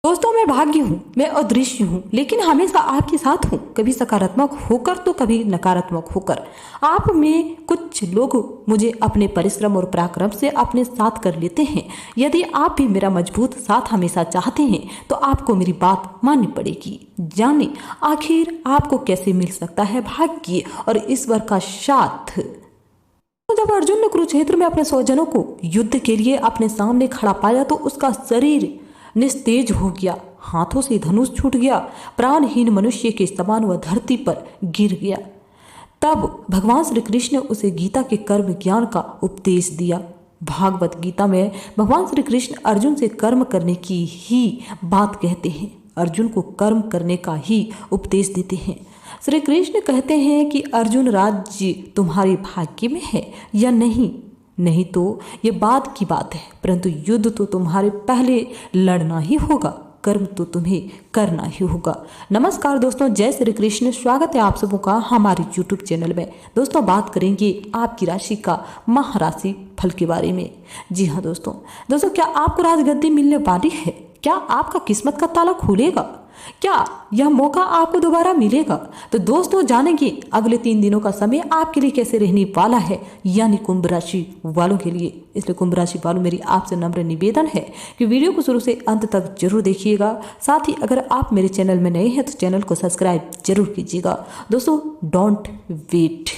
दोस्तों, मैं भाग्य हूँ, मैं अदृश्य हूँ, लेकिन हमेशा आपके साथ हूँ। कभी सकारात्मक होकर तो कभी नकारात्मक होकर। आप में कुछ लोग मुझे अपने परिश्रम और पराक्रम से अपने साथ कर लेते हैं। यदि आप भी मेरा मजबूत साथ हमेशा चाहते हैं तो आपको मेरी बात माननी पड़ेगी। जाने आखिर आपको कैसे मिल सकता है भाग्य और ईश्वर का साथ। जब अर्जुन ने कुरुक्षेत्र में अपने स्वजनों को युद्ध के लिए अपने सामने खड़ा पाया तो उसका शरीर निस्तेज हो गया, हाथों से धनुष छूट गया, प्राणहीन मनुष्य के समान वह धरती पर गिर गया। तब भगवान श्री कृष्ण ने उसे गीता के कर्म ज्ञान का उपदेश दिया। भागवत गीता में भगवान श्री कृष्ण अर्जुन से कर्म करने की ही बात कहते हैं, अर्जुन को कर्म करने का ही उपदेश देते हैं। श्री कृष्ण कहते हैं कि अर्जुन, राज्य तुम्हारे भाग्य में है या नहीं तो ये बात की बात है, परंतु युद्ध तो तुम्हारे पहले लड़ना ही होगा, कर्म तो तुम्हें करना ही होगा। नमस्कार दोस्तों, जय श्री कृष्ण। स्वागत है आप सबों का हमारे YouTube चैनल में। दोस्तों, बात करेंगे आपकी राशि का महाराशि फल के बारे में। जी हाँ दोस्तों, क्या आपको राजगद्दी मिलने वाली है? क्या आपका किस्मत का ताला खुलेगा? क्या यह मौका आपको दोबारा मिलेगा? तो दोस्तों, जानेंगे अगले 3 दिनों का समय आपके लिए कैसे रहने वाला है, यानी कुंभ राशि वालों के लिए। इसलिए कुंभ राशि वालों, मेरी आपसे नम्र निवेदन है कि वीडियो को शुरू से अंत तक जरूर देखिएगा। साथ ही अगर आप मेरे चैनल में नए हैं तो चैनल को सब्सक्राइब जरूर कीजिएगा। दोस्तों, डोंट वेट।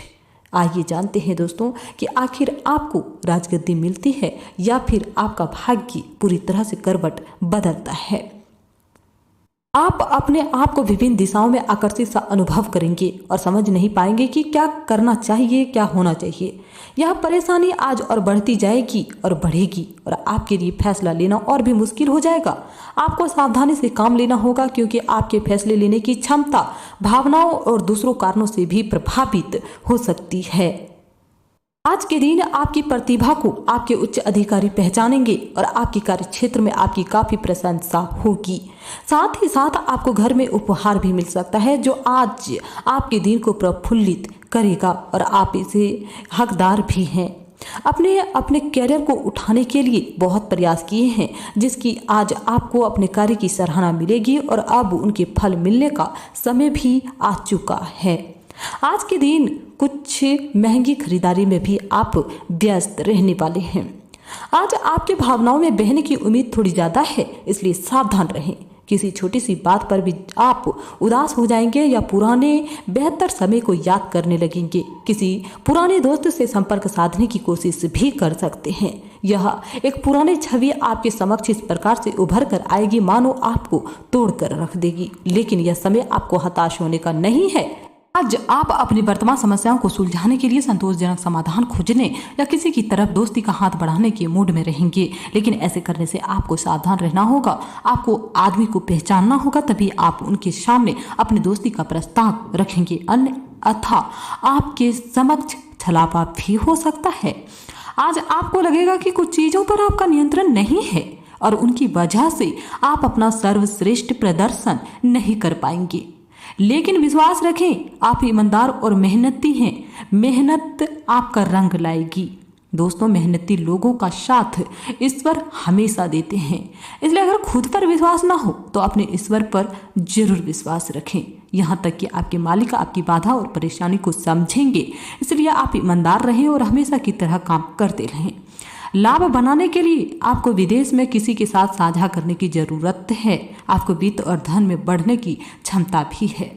आइए जानते हैं दोस्तों कि आखिर आपको राजगद्दी मिलती है या फिर आपका भाग्य पूरी तरह से करवट बदलता है। आप अपने आप को विभिन्न दिशाओं में आकर्षित सा अनुभव करेंगे और समझ नहीं पाएंगे कि क्या करना चाहिए, क्या होना चाहिए। यह परेशानी आज और बढ़ती जाएगी और बढ़ेगी और आपके लिए फैसला लेना और भी मुश्किल हो जाएगा। आपको सावधानी से काम लेना होगा क्योंकि आपके फैसले लेने की क्षमता भावनाओं और दूसरों कारणों से भी प्रभावित हो सकती है। आज के दिन आपकी प्रतिभा को आपके उच्च अधिकारी पहचानेंगे और आपके कार्य क्षेत्र में आपकी काफी प्रशंसा होगी। साथ ही साथ आपको घर में उपहार भी मिल सकता है जो आज आपके दिन को प्रफुल्लित करेगा और आप इसे हकदार भी हैं। अपने कैरियर को उठाने के लिए बहुत प्रयास किए हैं, जिसकी आज आपको अपने कार्य की सराहना मिलेगी और अब उनके फल मिलने का समय भी आ चुका है। आज के दिन कुछ महंगी खरीदारी में भी आप व्यस्त रहने वाले हैं। आज आपकी भावनाओं में बहने की उम्मीद थोड़ी ज्यादा है, इसलिए सावधान रहें। किसी छोटी सी बात पर भी आप उदास हो जाएंगे या पुराने बेहतर समय को याद करने लगेंगे। किसी पुराने दोस्त से संपर्क साधने की कोशिश भी कर सकते हैं। यह एक पुरानी छवि आपके समक्ष इस प्रकार से उभर कर आएगी मानो आपको तोड़ कर रख देगी, लेकिन यह समय आपको हताश होने का नहीं है। आज आप अपनी वर्तमान समस्याओं को सुलझाने के लिए संतोषजनक समाधान खोजने या किसी की तरफ दोस्ती का हाथ बढ़ाने के मूड में रहेंगे, लेकिन ऐसे करने से आपको सावधान रहना होगा। आपको आदमी को पहचानना होगा, तभी आप उनके सामने अपनी दोस्ती का प्रस्ताव रखेंगे, अन्यथा आपके समक्ष छलावा भी हो सकता है। आज आपको लगेगा कि कुछ चीजों पर आपका नियंत्रण नहीं है और उनकी वजह से आप अपना सर्वश्रेष्ठ प्रदर्शन नहीं कर पाएंगे, लेकिन विश्वास रखें, आप ईमानदार और मेहनती हैं। मेहनत आपका रंग लाएगी। दोस्तों, मेहनती लोगों का साथ ईश्वर हमेशा देते हैं, इसलिए अगर खुद पर विश्वास ना हो तो अपने ईश्वर पर जरूर विश्वास रखें। यहाँ तक कि आपके मालिक आपकी बाधा और परेशानी को समझेंगे, इसलिए आप ईमानदार रहें और हमेशा की तरह काम करते रहें। लाभ बनाने के लिए आपको विदेश में किसी के साथ साझा करने की जरूरत है। आपको वित्त और धन में बढ़ने की क्षमता भी है।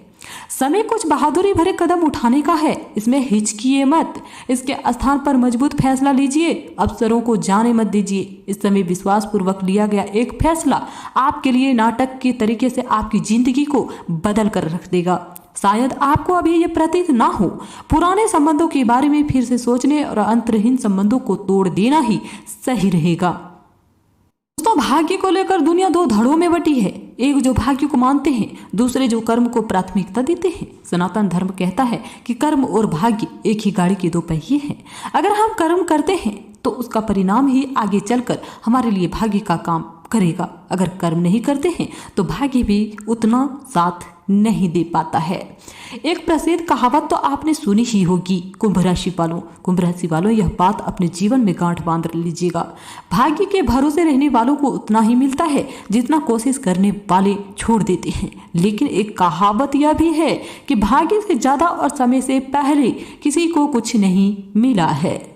समय कुछ बहादुरी भरे कदम उठाने का है, इसमें हिचकिए मत। इसके स्थान पर मजबूत फैसला लीजिए, अवसरों को जाने मत दीजिए। इस समय विश्वास पूर्वक लिया गया एक फैसला आपके लिए नाटक के तरीके से आपकी जिंदगी को बदल कर रख देगा। शायद आपको अभी ये प्रतीत ना हो, पुराने संबंधों के बारे में फिर से सोचने और अंतरहीन संबंधों को तोड़ देना ही सही रहेगा। दोस्तों, भाग्य को लेकर दुनिया 2 धड़ों में बटी है, एक जो भाग्य को मानते हैं, दूसरे जो कर्म को प्राथमिकता देते हैं। सनातन धर्म कहता है कि कर्म और भाग्य एक ही गाड़ी के 2 पहिए हैं। अगर हम कर्म करते हैं तो उसका परिणाम ही आगे चलकर हमारे लिए भाग्य का काम करेगा। अगर कर्म नहीं करते हैं तो भाग्य भी उतना साथ नहीं दे पाता है। एक प्रसिद्ध कहावत तो आपने सुनी ही होगी कुंभ राशि वालों यह बात अपने जीवन में गांठ बांध लीजिएगा। भाग्य के भरोसे रहने वालों को उतना ही मिलता है जितना कोशिश करने वाले छोड़ देते हैं। लेकिन एक कहावत यह भी है कि भाग्य से ज्यादा और समय से पहले किसी को कुछ नहीं मिला है।